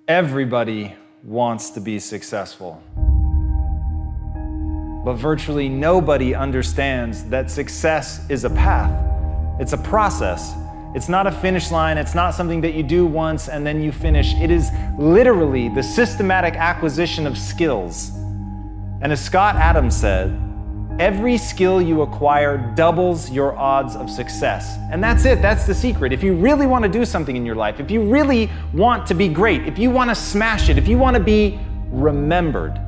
Everybody wants to be successful. But virtually nobody understands that success is a path. It's a process. It's not a finish line. It's not something that you do once and then you finish. It is literally the systematic acquisition of skills. And as Scott Adams said, every skill you acquire doubles your odds of success. And that's it, that's the secret. If you really want to do something in your life, if you really want to be great, if you want to smash it, if you want to be remembered,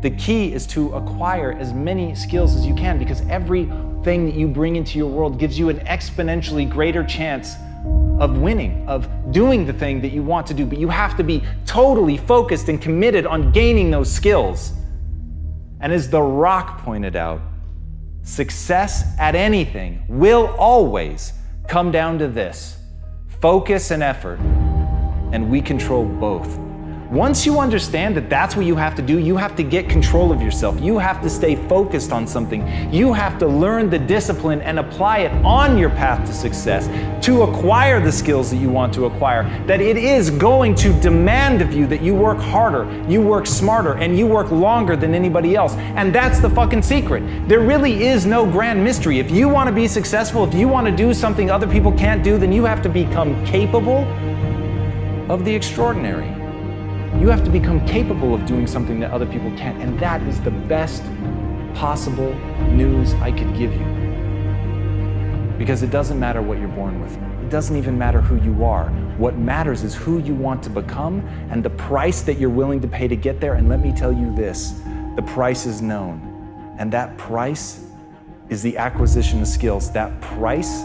the key is to acquire as many skills as you can, because everything that you bring into your world gives you an exponentially greater chance of winning, of doing the thing that you want to do. But you have to be totally focused and committed on gaining those skills. And as The Rock pointed out, success at anything will always come down to this: focus and effort, and we control both. Once you understand that that's what you have to do, you have to get control of yourself. You have to stay focused on something. You have to learn the discipline and apply it on your path to success to acquire the skills that you want to acquire. That it is going to demand of you that you work harder, you work smarter, and you work longer than anybody else. And that's the fucking secret. There really is no grand mystery. If you want to be successful, if you want to do something other people can't do, then you have to become capable of the extraordinary. You have to become capable of doing something that other people can't, and that is the best possible news I could give you. Because it doesn't matter what you're born with. It doesn't even matter who you are. What matters is who you want to become and the price that you're willing to pay to get there. And let me tell you this, the price is known. And that price is the acquisition of skills. That price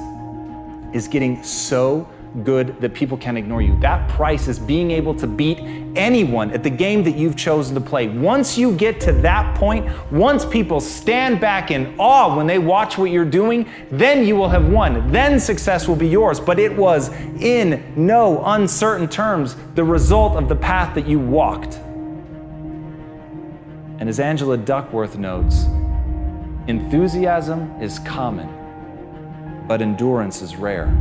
is getting so good that people can ignore you. That price is being able to beat anyone at the game that you've chosen to play. Once you get to that point, once people stand back in awe when they watch what you're doing, then you will have won. Then success will be yours. But it was in no uncertain terms the result of the path that you walked. And as Angela Duckworth notes, enthusiasm is common, but endurance is rare.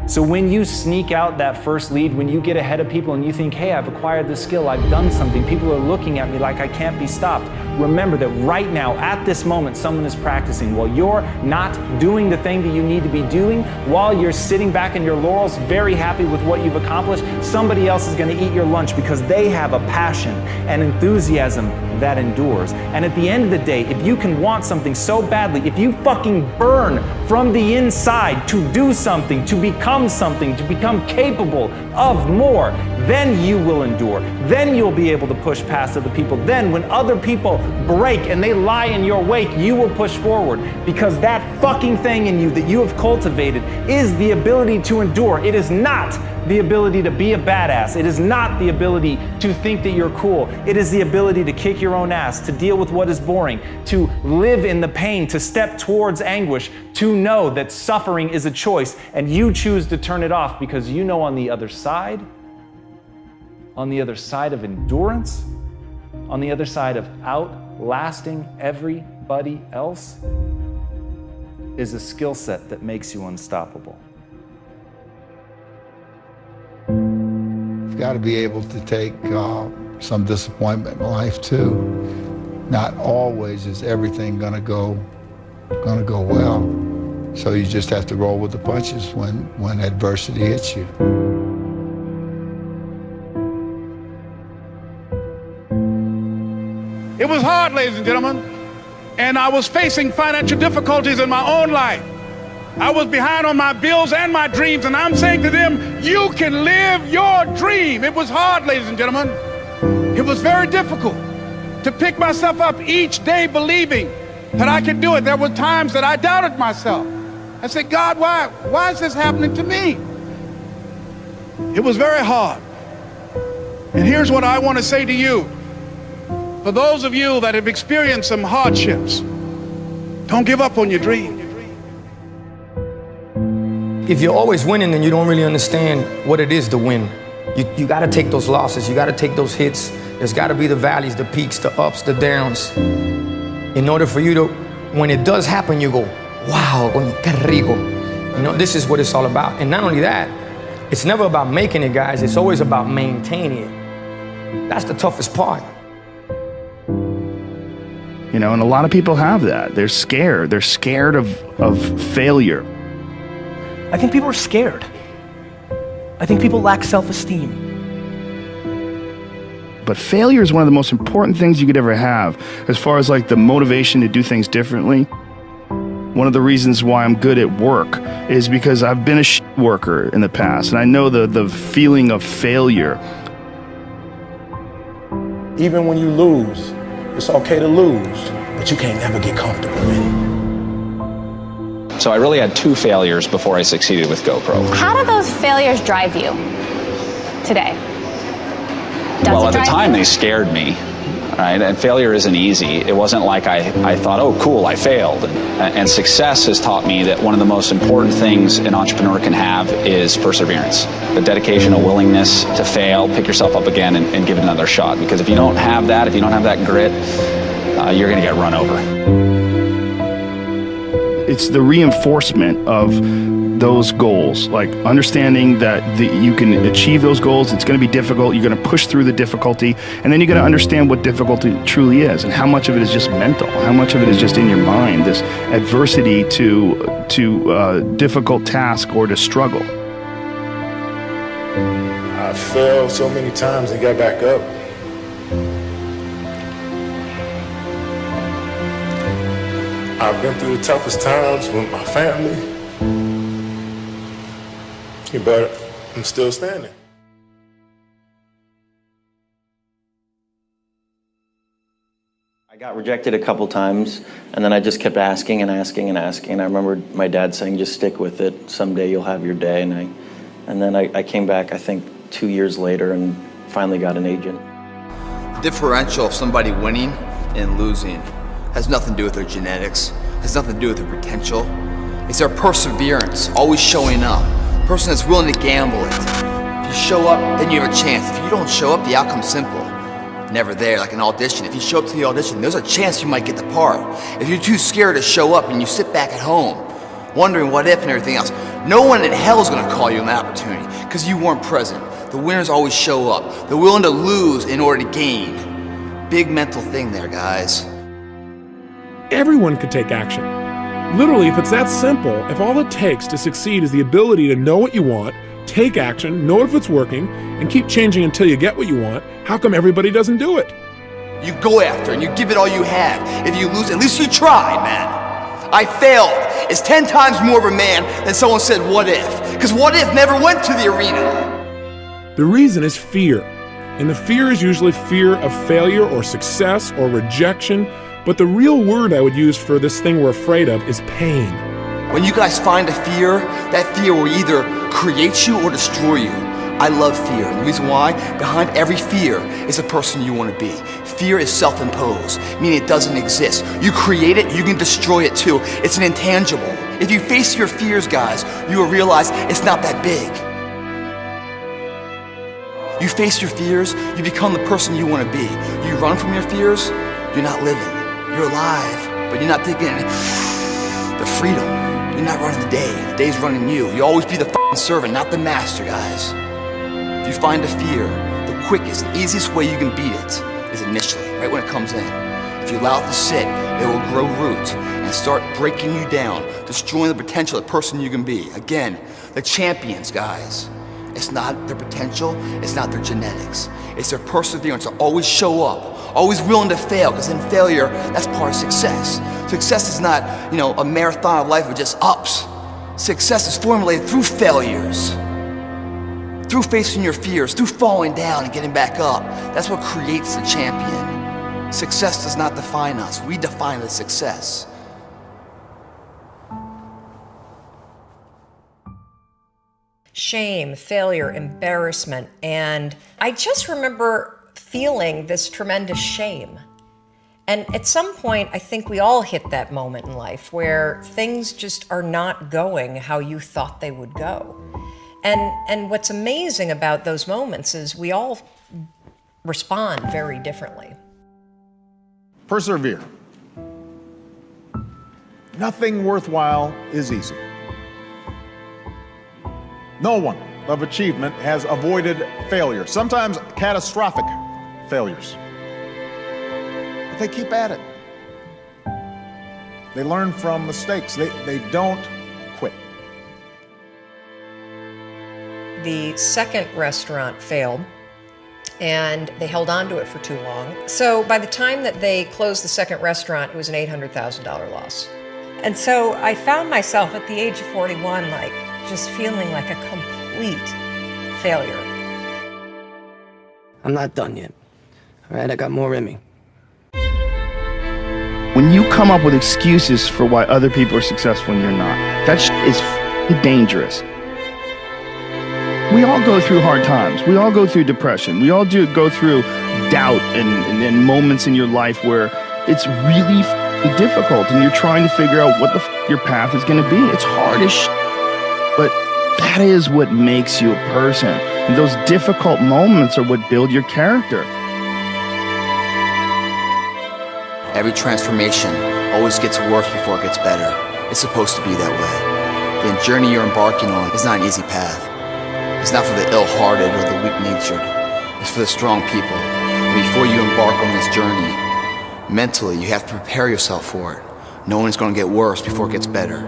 So when you sneak out that first lead, when you get ahead of people and you think, hey, I've acquired this skill, I've done something, people are looking at me like I can't be stopped. Remember that right now, at this moment, someone is practicing. While you're not doing the thing that you need to be doing, while you're sitting back in your laurels, very happy with what you've accomplished, somebody else is going to eat your lunch because they have a passion and enthusiasm that endures. And at the end of the day, if you can want something so badly, if you fucking burn from the inside to do something, to become something, to become capable of more, then you will endure. Then you'll be able to push past other people. Then when other people break and they lie in your wake, you will push forward, because that fucking thing in you that you have cultivated is the ability to endure. It is not the ability to be a badass. It is not the ability to think that you're cool. It is the ability to kick your own ass, to deal with what is boring, to live in the pain, to step towards anguish, to know that suffering is a choice and you choose to turn it off, because you know on the other side of endurance, on the other side of outlasting everybody else, is a skill set that makes you unstoppable. You've got to be able to take some disappointment in life too. Not always is everything gonna go well. So you just have to roll with the punches when adversity hits you. It was hard, ladies and gentlemen, and I was facing financial difficulties in my own life. I was behind on my bills and my dreams, and I'm saying to them, you can live your dream. It was hard, ladies and gentlemen. It was very difficult to pick myself up each day believing that I could do it. There were times that I doubted myself. I said, God, why is this happening to me? It was very hard. And here's what I want to say to you. For those of you that have experienced some hardships, don't give up on your dream. If you're always winning, then you don't really understand what it is to win. You got to take those losses. You got to take those hits. There's got to be the valleys, the peaks, the ups, the downs. In order for you to, when it does happen, you go, wow, qué rico. You know, this is what it's all about. And not only that, it's never about making it, guys. It's always about maintaining it. That's the toughest part. You know, and a lot of people have that. They're scared. They're scared of failure. I think people are scared. I think people lack self-esteem. But failure is one of the most important things you could ever have, as far as like the motivation to do things differently. One of the reasons why I'm good at work is because I've been a worker in the past, and I know the feeling of failure. Even when you lose, it's okay to lose, but you can't never get comfortable in it. So I really had 2 failures before I succeeded with GoPro. How do those failures drive you today? Well, at the time they scared me, right? And failure isn't easy. It wasn't like I thought, oh, cool, I failed. And success has taught me that one of the most important things an entrepreneur can have is perseverance. The dedication, a willingness to fail, pick yourself up again and give it another shot. Because if you don't have that, if you don't have that grit, you're gonna get run over. It's the reinforcement of those goals, like understanding that you can achieve those goals. It's going to be difficult. You're going to push through the difficulty, and then you're going to understand what difficulty truly is and how much of it is just mental, how much of it is just in your mind, this adversity to difficult task or to struggle. I fell so many times and got back up. I've been through the toughest times with my family, but I'm still standing. I got rejected a couple times, and then I just kept asking and asking and asking. And I remember my dad saying, just stick with it. Someday you'll have your day. And then I came back, I think, 2 years later and finally got an agent. The differential of somebody winning and losing has nothing to do with their genetics, has nothing to do with their potential. It's their perseverance, always showing up. A person that's willing to gamble it. If you show up, then you have a chance. If you don't show up, the outcome's simple. Never there, like an audition. If you show up to the audition, there's a chance you might get the part. If you're too scared to show up and you sit back at home, wondering what if and everything else, no one in hell is gonna call you an opportunity because you weren't present. The winners always show up. They're willing to lose in order to gain. Big mental thing there, guys. Everyone could take action. Literally, if it's that simple, if all it takes to succeed is the ability to know what you want, take action, know if it's working, and keep changing until you get what you want, how come everybody doesn't do it? You go after and you give it all you have. If you lose, at least you tried, man. I failed. It's 10 times more of a man than someone said, what if? Because what if never went to the arena. The reason is fear. And the fear is usually fear of failure or success or rejection. But the real word I would use for this thing we're afraid of is pain. When you guys find a fear, that fear will either create you or destroy you. I love fear, and the reason why, behind every fear is a person you want to be. Fear is self-imposed, meaning it doesn't exist. You create it, you can destroy it too. It's an intangible. If you face your fears, guys, you will realize it's not that big. You face your fears, you become the person you want to be. You run from your fears, you're not living. You're alive, but you're not taking the freedom. You're not running the day. The day's running you. You always be the f***ing servant, not the master, guys. If you find a fear, the quickest, the easiest way you can beat it is initially, right when it comes in. If you allow it to sit, it will grow roots and start breaking you down, destroying the potential of the person you can be. Again, the champions, guys. It's not their potential, it's not their genetics. It's their perseverance to always show up, always willing to fail, because in failure, that's part of success. Success is not, a marathon of life with just ups. Success is formulated through failures, through facing your fears, through falling down and getting back up. That's what creates the champion. Success does not define us. We define the success. Shame, failure, embarrassment, and I just remember feeling this tremendous shame. And at some point, I think we all hit that moment in life where things just are not going how you thought they would go. And what's amazing about those moments is we all respond very differently. Persevere. Nothing worthwhile is easy. No one of achievement has avoided failure, sometimes catastrophic failures. But they keep at it. They learn from mistakes. They don't quit. The second restaurant failed, and they held on to it for too long. So by the time that they closed the second restaurant, it was an $800,000 loss. And so I found myself at the age of 41, like, just feeling like a complete failure. I'm not done yet. All right, I got more in me. When you come up with excuses for why other people are successful and you're not, that is dangerous. We all go through hard times. We all go through depression. We all go through doubt and moments in your life where it's really difficult and you're trying to figure out what the your path is going to be. It's hard as but that is what makes you a person. And those difficult moments are what build your character. Every transformation always gets worse before it gets better. It's supposed to be that way. The journey you're embarking on is not an easy path. It's not for the ill-hearted or the weak-natured. It's for the strong people. And before you embark on this journey, mentally, you have to prepare yourself for it, knowing it's going to get worse before it gets better.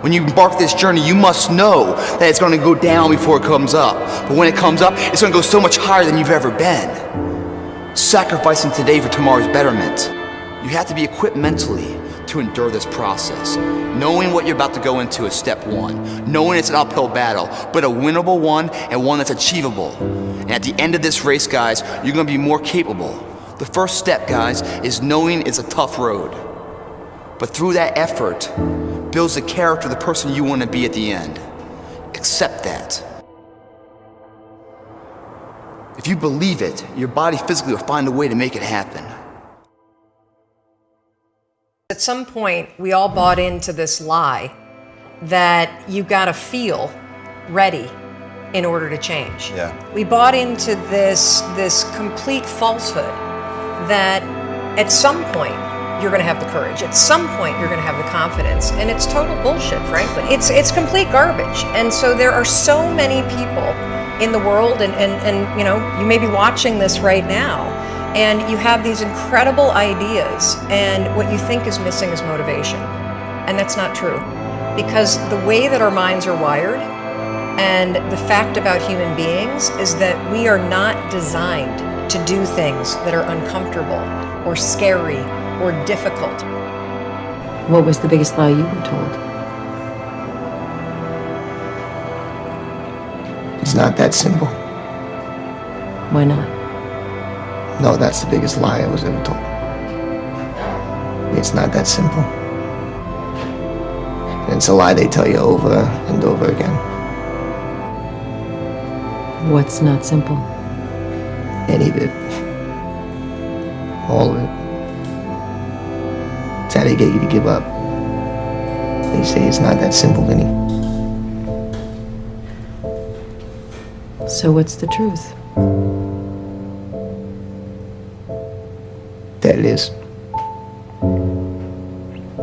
When you embark this journey, you must know that it's going to go down before it comes up. But when it comes up, it's going to go so much higher than you've ever been. Sacrificing today for tomorrow's betterment. You have to be equipped mentally to endure this process. Knowing what you're about to go into is step one. Knowing it's an uphill battle, but a winnable one and one that's achievable. And at the end of this race, guys, you're going to be more capable. The first step, guys, is knowing it's a tough road. But through that effort, builds the character of the person you want to be at the end. Accept that. If you believe it, your body physically will find a way to make it happen. At some point, we all bought into this lie that you gotta feel ready in order to change. Yeah. We bought into this complete falsehood that at some point you're gonna have the courage, at some point you're gonna have the confidence, and it's total bullshit, frankly. It's complete garbage. And so there are so many people in the world, and you know, you may be watching this right now, and you have these incredible ideas, and what you think is missing is motivation. And that's not true. Because the way that our minds are wired, and the fact about human beings, is that we are not designed to do things that are uncomfortable, or scary, or difficult. What was the biggest lie you were told? It's not that simple. Why not? No, that's the biggest lie I was ever told. It's not that simple. And it's a lie they tell you over and over again. What's not simple? Any of it. All of it. It's how they get you to give up. They say it's not that simple, Vinny. So what's the truth? That it is.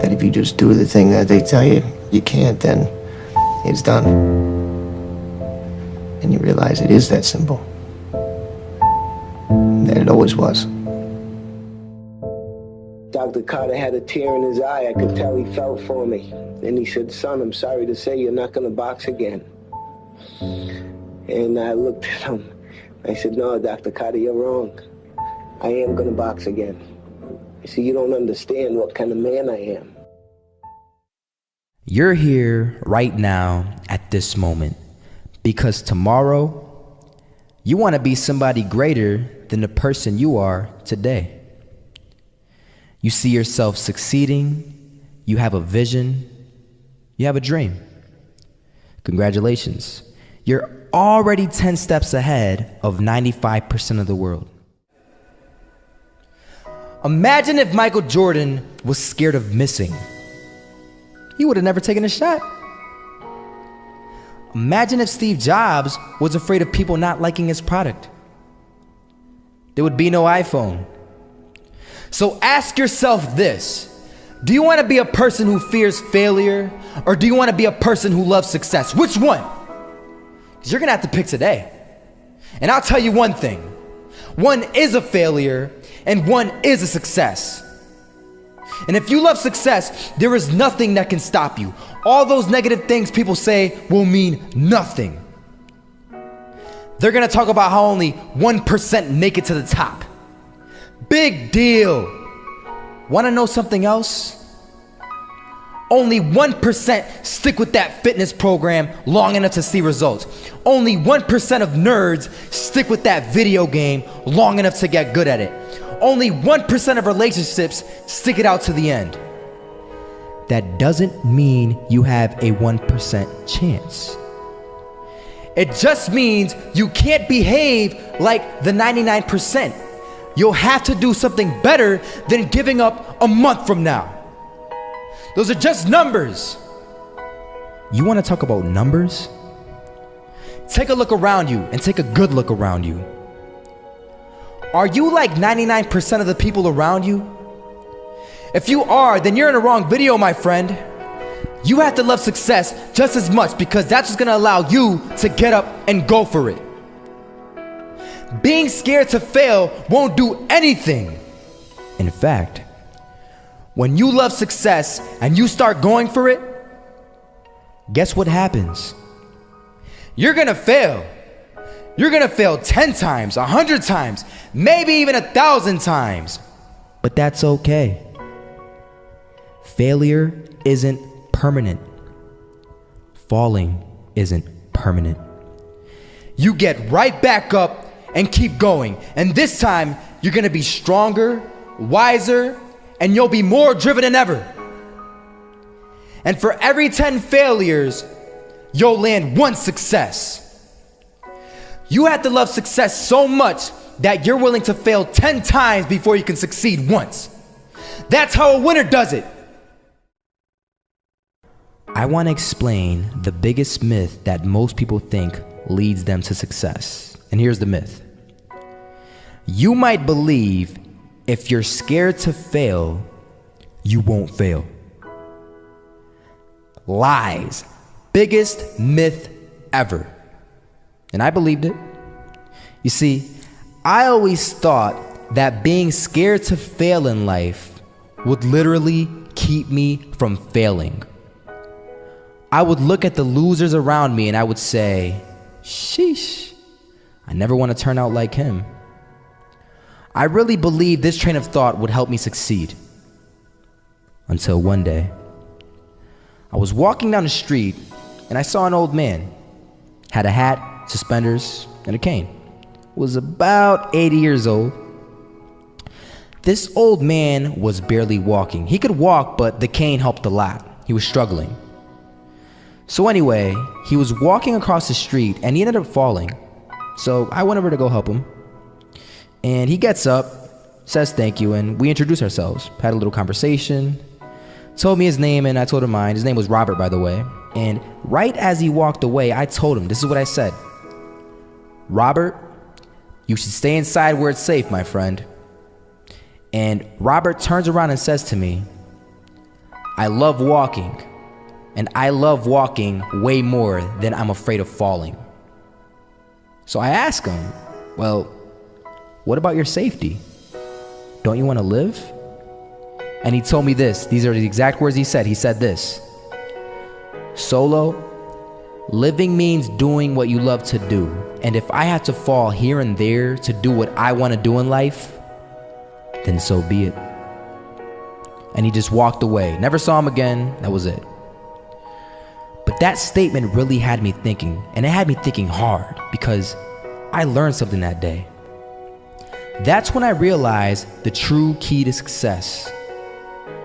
That if you just do the thing that they tell you you can't, then it's done. And you realize it is that simple. That it always was. Dr. Carter had a tear in his eye. I could tell he felt for me. And he said, "Son, I'm sorry to say you're not going to box again." And I looked at him. I said, "No, Dr. Carter, you're wrong. I am going to box again." He said, "You don't understand what kind of man I am." You're here right now at this moment because tomorrow you want to be somebody greater than the person you are today. You see yourself succeeding, you have a vision, you have a dream. Congratulations. You're already 10 steps ahead of 95% of the world. Imagine if Michael Jordan was scared of missing. He would have never taken a shot. Imagine if Steve Jobs was afraid of people not liking his product. There would be no iPhone. So ask yourself this: do you want to be a person who fears failure, or do you want to be a person who loves success? Which one? Because you're going to have to pick today. And I'll tell you one thing. One is a failure and one is a success. And if you love success, there is nothing that can stop you. All those negative things people say will mean nothing. They're gonna talk about how only 1% make it to the top. Big deal. Wanna know something else? Only 1% stick with that fitness program long enough to see results. Only 1% of nerds stick with that video game long enough to get good at it. Only 1% of relationships stick it out to the end. That doesn't mean you have a 1% chance. It just means you can't behave like the 99%. You'll have to do something better than giving up a month from now. Those are just numbers. You want to talk about numbers? Take a look around you and take a good look around you. Are you like 99% of the people around you? If you are, then you're in the wrong video, my friend. You have to love success just as much because that's what's gonna allow you to get up and go for it. Being scared to fail won't do anything. In fact, when you love success and you start going for it, guess what happens? You're gonna fail. You're gonna fail 10 times, 100 times, maybe even 1,000 times. But that's okay. Failure isn't permanent. Falling isn't permanent. You get right back up and keep going. And this time, you're gonna be stronger, wiser, and you'll be more driven than ever. And for every 10 failures, you'll land one success. You have to love success so much that you're willing to fail 10 times before you can succeed once. That's how a winner does it. I want to explain the biggest myth that most people think leads them to success. And here's the myth. You might believe if you're scared to fail, you won't fail. Lies. Biggest myth ever. And I believed it. You see, I always thought that being scared to fail in life would literally keep me from failing. I would look at the losers around me and I would say, sheesh, I never want to turn out like him. I really believed this train of thought would help me succeed. Until one day, I was walking down the street and I saw an old man. Had a hat, suspenders, and a cane. Was about 80 years old. This old man was barely walking. He could walk, but the cane helped a lot. He was struggling. So anyway, he was walking across the street and he ended up falling. So I went over to go help him. And he gets up, says thank you, and we introduced ourselves. Had a little conversation. Told me his name and I told him mine. His name was Robert, by the way. And right as he walked away, I told him, this is what I said. Robert, you should stay inside where it's safe, my friend. And Robert turns around and says to me, I love walking. And I love walking way more than I'm afraid of falling. So I asked him, well, what about your safety? Don't you want to live? And he told me this. These are the exact words he said. He said this. Solo, living means doing what you love to do. And if I have to fall here and there to do what I want to do in life, then so be it. And he just walked away. Never saw him again. That was it. But that statement really had me thinking, and it had me thinking hard because I learned something that day. That's when I realized the true key to success.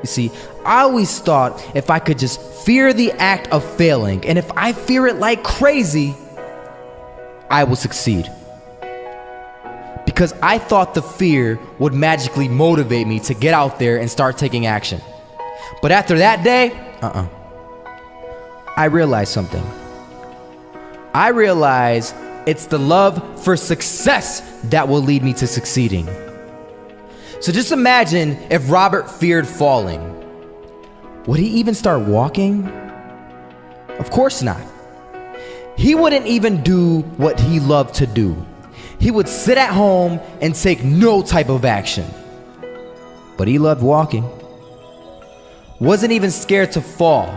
You see, I always thought if I could just fear the act of failing, and if I fear it like crazy, I will succeed. Because I thought the fear would magically motivate me to get out there and start taking action. But after that day, I realized something. I realized it's the love for success that will lead me to succeeding. So just imagine if Robert feared falling. Would he even start walking? Of course not. He wouldn't even do what he loved to do. he would sit at home and take no type of action. But he loved walking. Wasn't even scared to fall.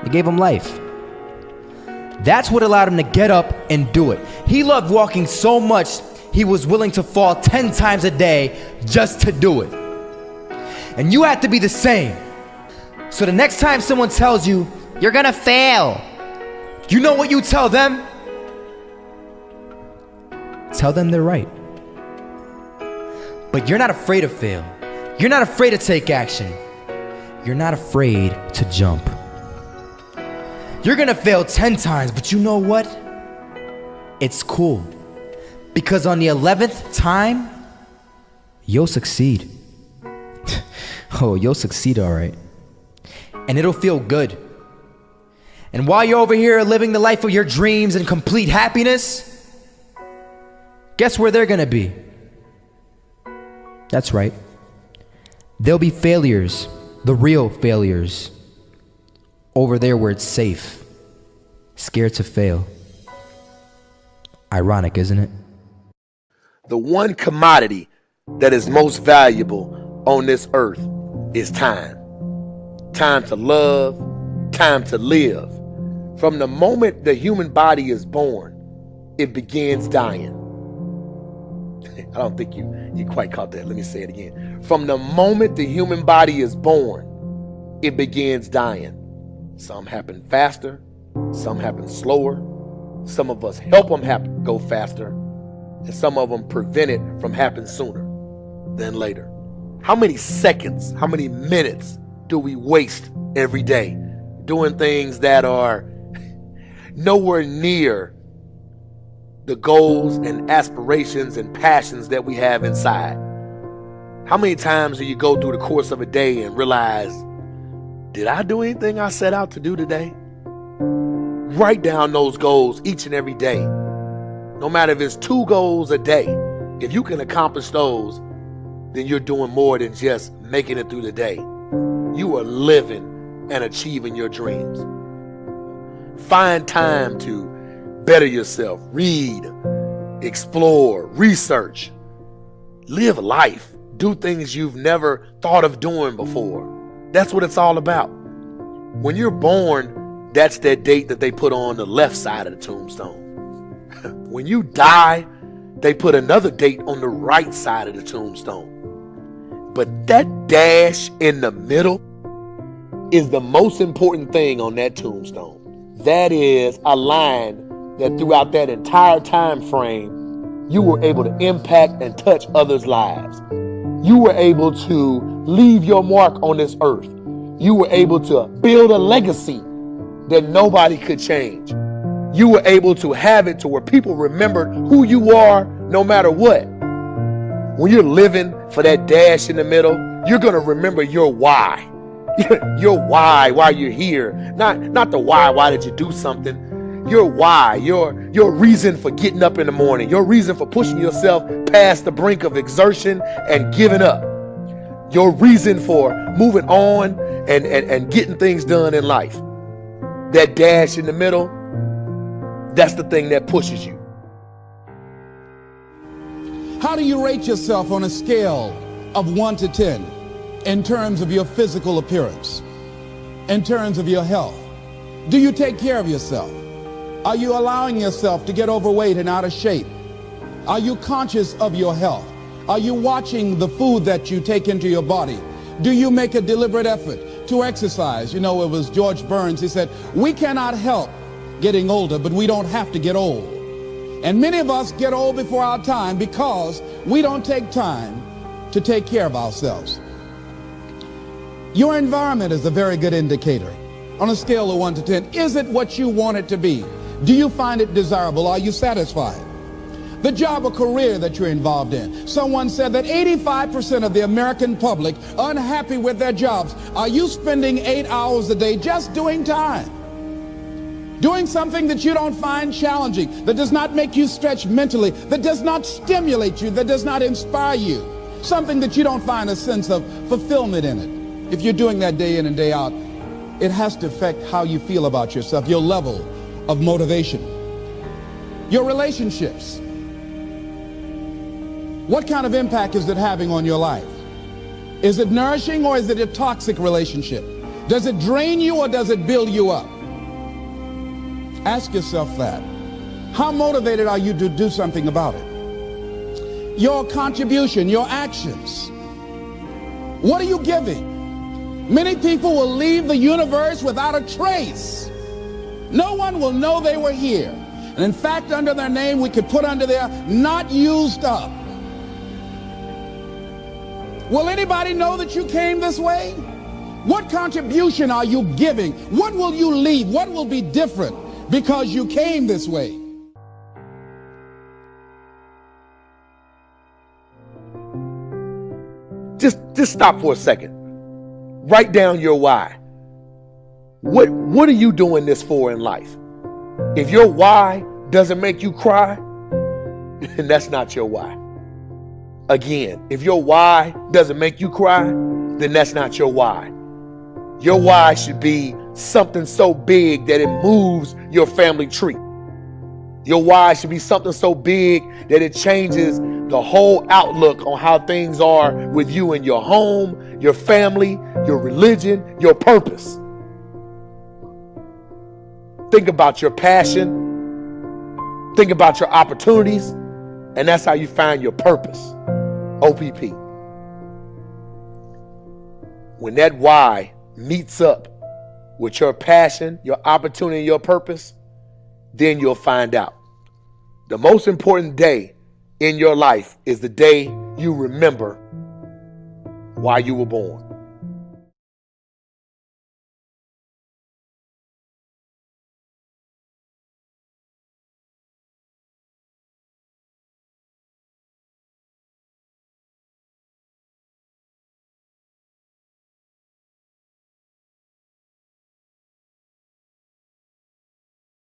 It gave him life. That's what allowed him to get up and do it. He loved walking so much, he was willing to fall 10 times a day just to do it. And you have to be the same. So the next time someone tells you, you're gonna fail, you know what you tell them? Tell them they're right. But you're not afraid to fail. You're not afraid to take action. You're not afraid to jump. You're gonna fail 10 times, but you know what? It's cool. Because on the 11th time, you'll succeed. Oh, you'll succeed, all right. And it'll feel good. And while you're over here living the life of your dreams and complete happiness, guess where they're gonna be? That's right. They'll be failures, the real failures. Over there where it's safe, scared to fail. Ironic, isn't it? The one commodity that is most valuable on this earth is time. Time to love, time to live. From the moment the human body is born, it begins dying. I don't think you quite caught that. Let me say it again. From the moment the human body is born, it begins dying. Some happen faster, some happen slower. Some of us help them go faster, and some of them prevent it from happening sooner than later. How many seconds, how many minutes do we waste every day doing things that are nowhere near the goals and aspirations and passions that we have inside? How many times do you go through the course of a day and realize, did I do anything I set out to do today? Write down those goals each and every day. No matter if it's 2 goals a day, if you can accomplish those, then you're doing more than just making it through the day. You are living and achieving your dreams. Find time to better yourself, read, explore, research, live life, do things you've never thought of doing before. That's what it's all about. When you're born, that's that date that they put on the left side of the tombstone. When you die, they put another date on the right side of the tombstone. But that dash in the middle is the most important thing on that tombstone. That is a line that throughout that entire time frame, you were able to impact and touch others' lives. You were able to leave your mark on this earth. You were able to build a legacy that nobody could change. You were able to have it to where people remembered who you are no matter what. When you're living for that dash in the middle, you're going to remember your why. Your why you're here. Not the why did you do something. Your why, your reason for getting up in the morning, your reason for pushing yourself past the brink of exertion and giving up. Your reason for moving on and getting things done in life. That dash in the middle, that's the thing that pushes you. How do you rate yourself on a scale of 1 to 10 in terms of your physical appearance, in terms of your health? Do you take care of yourself? Are you allowing yourself to get overweight and out of shape? Are you conscious of your health? Are you watching the food that you take into your body? Do you make a deliberate effort to exercise? You know, it was George Burns, he said, we cannot help getting older, but we don't have to get old. And many of us get old before our time because we don't take time to take care of ourselves. Your environment is a very good indicator. On a scale of 1 to 10, is it what you want it to be? Do you find it desirable? Are you satisfied? The job or career that you're involved in. Someone said that 85% of the American public are unhappy with their jobs. Are you spending 8 hours a day just doing time? Doing something that you don't find challenging, that does not make you stretch mentally, that does not stimulate you, that does not inspire you. Something that you don't find a sense of fulfillment in it. If you're doing that day in and day out, it has to affect how you feel about yourself, your level of motivation. Your relationships. What kind of impact is it having on your life? Is it nourishing or is it a toxic relationship? Does it drain you or does it build you up? Ask yourself that. How motivated are you to do something about it? Your contribution, your actions. What are you giving? Many people will leave the universe without a trace. No one will know they were here. And in fact, under their name, we could put under there, not used up. Will anybody know that you came this way? What contribution are you giving? What will you leave? What will be different because you came this way? Just stop for a second. Write down your why. What are you doing this for in life? If your why doesn't make you cry, then that's not your why. Again, if your why doesn't make you cry, then that's not your why. Your why should be something so big that it moves your family tree. Your why should be something so big that it changes the whole outlook on how things are with you and your home, your family, your religion, your purpose. Think about your passion. Think about your opportunities. And that's how you find your purpose. OPP. When that why meets up with your passion, your opportunity, and your purpose, then you'll find out. The most important day in your life is the day you remember why you were born.